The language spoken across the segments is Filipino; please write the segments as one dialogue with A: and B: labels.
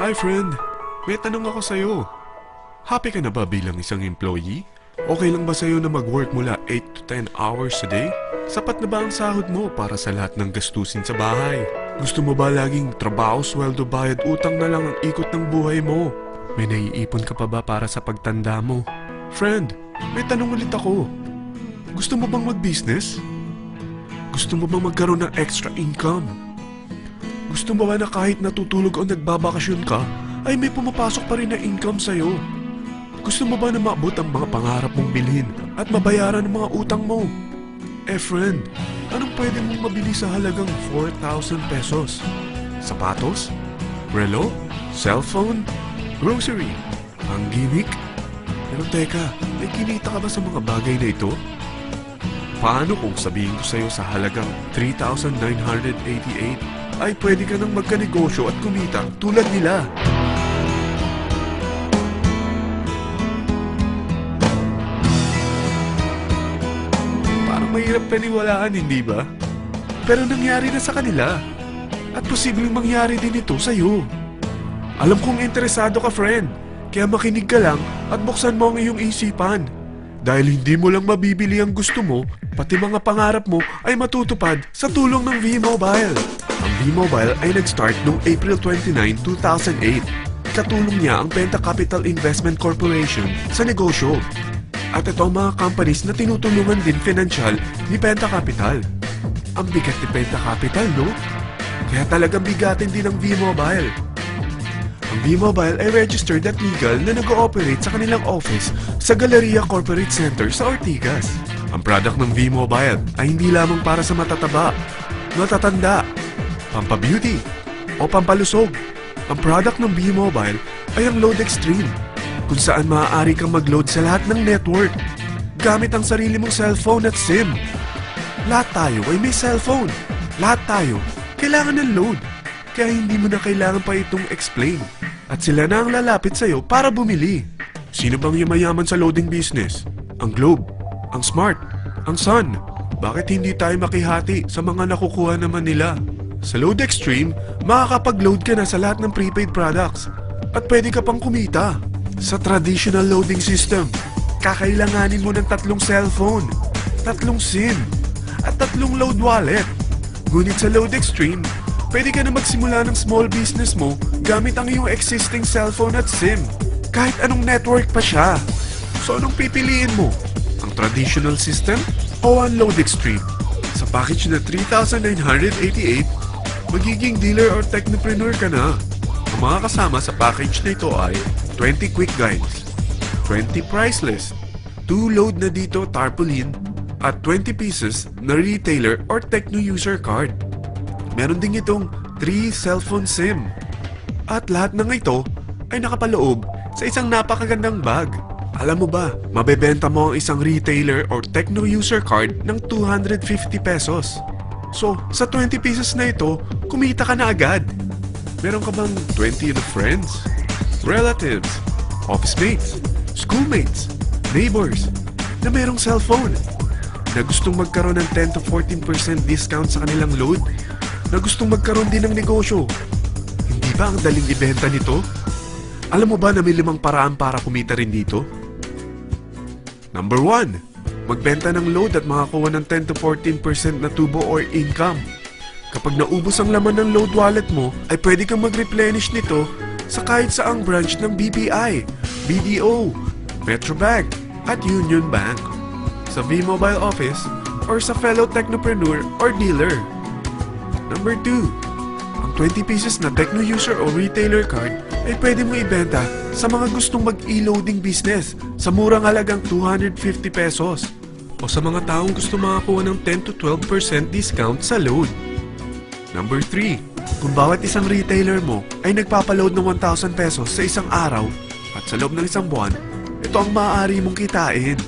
A: Hi friend, may tanong ako sa'yo. Happy ka na ba bilang isang employee? Okay lang ba sa'yo na mag-work mula 8 to 10 hours a day? Sapat na ba ang sahod mo para sa lahat ng gastusin sa bahay? Gusto mo ba laging trabaho, sweldo, bayad, utang na lang ang ikot ng buhay mo? May naiipon ka pa ba para sa pagtanda mo? Friend, may tanong ulit ako. Gusto mo bang mag-business? Gusto mo bang magkaroon ng extra income? Gusto mo ba na kahit natutulog o nagbabakasyon ka, ay may pumapasok pa rin na income sa'yo? Gusto mo ba na maabot ang mga pangarap mong bilhin at mabayaran ang mga utang mo? Eh friend, anong pwede mong mabili sa halagang 4,000 pesos? Sapatos? Relo? Cellphone? Grocery? Ang gimmick? Pero teka, may kinita ka ba sa mga bagay na ito? Paano kung sabihin ko sa'yo sa halagang 3,988 ay pwede ka nang magkanegosyo at kumita tulad nila? Parang mahirap paniwalaan, hindi ba? Pero nangyari na sa kanila. At posibleng mangyari din ito sa'yo. Alam kong interesado ka, friend. Kaya makinig ka lang at buksan mo ang iyong isipan. Dahil hindi mo lang mabibili ang gusto mo, pati mga pangarap mo ay matutupad sa tulong ng V-Mobile. Ang V-Mobile ay nag-start noong April 29, 2008. Katulong niya ang Penta Capital Investment Corporation sa negosyo. At ito ang mga companies na tinutulungan din financial ni Penta Capital. Ang bigat ni Penta Capital, no? Kaya talagang bigatin din ang V-Mobile. Ang V-Mobile ay registered at legal na nag-ooperate sa kanilang office sa Galleria Corporate Center sa Ortigas. Ang product ng V-Mobile ay hindi lamang para sa matataba, matatanda, pampabeauty, o pampalusog. Ang product ng V-Mobile ay ang Load Extreme, kung saan maaari kang mag-load sa lahat ng network gamit ang sarili mong cellphone at SIM. Lahat tayo ay may cellphone. Lahat tayo kailangan ng load. Kaya hindi mo na kailangan pa itong explain. At sila na ang lalapit sa'yo para bumili. Sino bang yumayaman sa loading business? Ang Globe, ang Smart, ang Sun. Bakit hindi tayo makihati sa mga nakukuha naman nila? Sa Load Extreme, makakapag-load ka na sa lahat ng prepaid products. At pwede ka pang kumita. Sa traditional loading system, kakailanganin mo ng 3 cellphone, 3 SIM, at 3 load wallet. Ngunit sa Load Extreme, pwede ka na magsimula ng small business mo gamit ang iyong existing cellphone at SIM. Kahit anong network pa siya. So anong pipiliin mo? Ang traditional system o ang Load Extreme? Sa package na 3,988, magiging dealer or technopreneur ka na. Ang mga kasama sa package na ito ay 20 quick guides, 20 price list, 2 load na dito tarpaulin, at 20 pieces na retailer or techno user card. Meron din itong 3 cellphone SIM. At lahat ng ito ay nakapaloob sa isang napakagandang bag. Alam mo ba, mabebenta mo ang isang retailer or techno user card ng 250 pesos. So, sa 20 pieces na ito, kumita ka na agad. Meron ka bang 20 na friends, relatives, office mates, schoolmates, neighbors na merong cellphone na gustong magkaroon ng 10 to 14% discount sa kanilang load? Na gustong magkaroon din ng negosyo? Hindi ba ang daling ibenta nito? Alam mo ba na may 5 paraan para kumita rin dito? Number 1, magbenta ng load at makakuha ng 10 to 14% na tubo or income. Kapag naubos ang laman ng load wallet mo, ay pwede kang mag-replenish nito sa kahit saang branch ng BPI, BDO, Metrobank, at Union Bank, sa V-Mobile office, or sa fellow technopreneur or dealer. Number 2, ang 20 pieces na techno user o retailer card ay pwede mo ibenta sa mga gustong mag-e-loading business sa murang halagang 250 pesos o sa mga taong gusto makakuha ng 10 to 12% discount sa load. Number 3, kung bawat isang retailer mo ay nagpapaload ng 1,000 pesos sa isang araw at sa loob ng isang buwan, ito ang maaari mong kitain.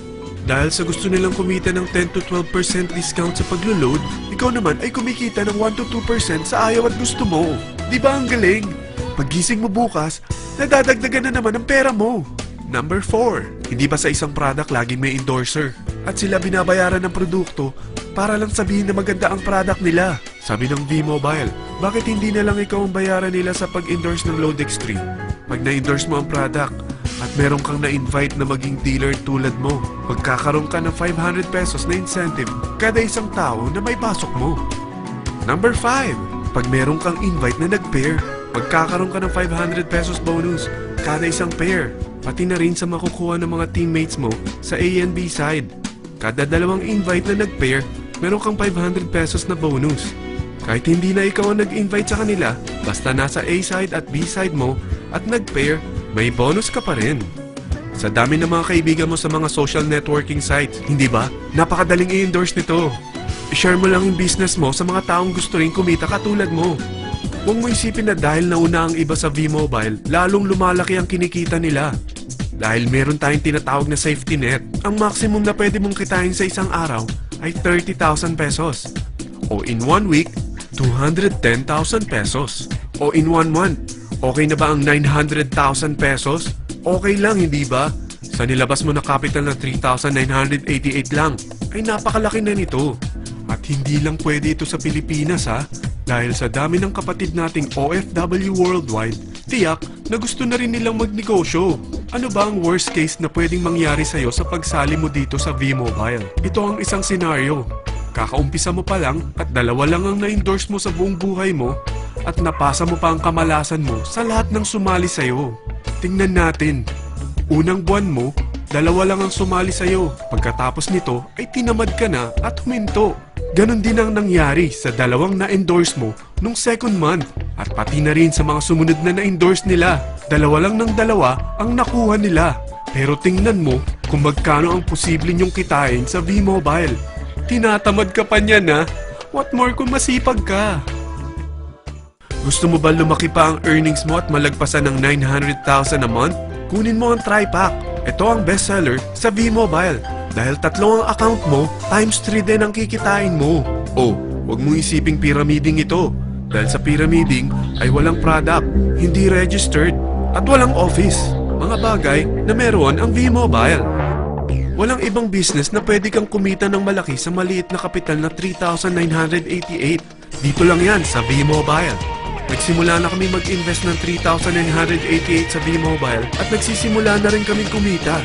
A: Dahil sa gusto nilang kumita ng 10 to 12% discount sa paglo-load, ikaw naman ay kumikita ng 1 to 2% sa ayaw at gusto mo. Di ba ang galing? Paggising mo bukas, nadadagdagan na naman ang pera mo. Number 4, hindi ba sa isang product laging may endorser? At sila binabayaran ng produkto para lang sabihin na maganda ang product nila. Sabi ng V-Mobile, bakit hindi na lang ikaw ang bayaran nila sa pag-endorse ng Lodex 3? Pag na-endorse mo ang product at meron kang na-invite na maging dealer tulad mo, magkakaroon ka ng 500 pesos na incentive kada isang tao na may pasok mo. Number 5, pag meron kang invite na nag-pair, magkakaroon ka ng 500 pesos bonus kada isang pair, pati na rin sa makukuha ng mga teammates mo sa A and B side. Kada dalawang invite na nag-pair, meron kang 500 pesos na bonus. Kahit hindi na ikaw ang nag-invite sa kanila, basta nasa A side at B side mo at nag-pair, may bonus ka pa rin. Sa dami ng mga kaibigan mo sa mga social networking sites, hindi ba? Napakadaling i-endorse nito. I-share mo lang yung business mo sa mga taong gusto rin kumita katulad mo. Huwag mo isipin na dahil nauna ang iba sa V-Mobile, lalong lumalaki ang kinikita nila. Dahil meron tayong tinatawag na safety net, ang maximum na pwede mong kitain sa isang araw ay 30,000 pesos. O in 1 week, 210,000 pesos. O in 1 month, okay na ba ang 900,000 pesos? Okay lang, hindi ba? Sa nilabas mo na capital na 3,988 lang, ay napakalaki na nito. At hindi lang pwede ito sa Pilipinas ha, dahil sa dami ng kapatid nating OFW worldwide, tiyak na gusto na rin nilang magnegosyo. Ano ba ang worst case na pwedeng mangyari sa'yo sa pagsali mo dito sa V-Mobile? Ito ang isang senaryo. Kakaumpisa mo pa lang at dalawa lang ang na-endorse mo sa buong buhay mo at napasa mo pa ang kamalasan mo sa lahat ng sumali sa'yo. Tingnan natin. Unang buwan mo, dalawa lang ang sumali sa'yo. Pagkatapos nito ay tinamad ka na at huminto. Ganon din ang nangyari sa dalawang na-endorse mo nung second month at pati na rin sa mga sumunod na na-endorse nila. Dalawa lang ng dalawa ang nakuha nila. Pero tingnan mo kung magkano ang posible nyong kitain sa V-Mobile. Tinatamad ka pa niyan ha? What more kung masipag ka? Gusto mo ba lumaki pa ang earnings mo at malagpasan ng 900,000 a month? Kunin mo ang TriPack. Ito ang bestseller sa V-Mobile. Dahil 3 ang account mo, times 3 din ang kikitain mo. Oh, huwag mong isiping pyramiding ito. Dahil sa pyramiding ay walang product, hindi registered, at walang office. Mga bagay na meron ang V-Mobile. Walang ibang business na pwede kang kumita ng malaki sa maliit na kapital na 3,988. Dito lang yan sa V-Mobile. Nagsimula na kami mag-invest ng 3,988 sa V-Mobile at nagsisimula na rin kami kumita.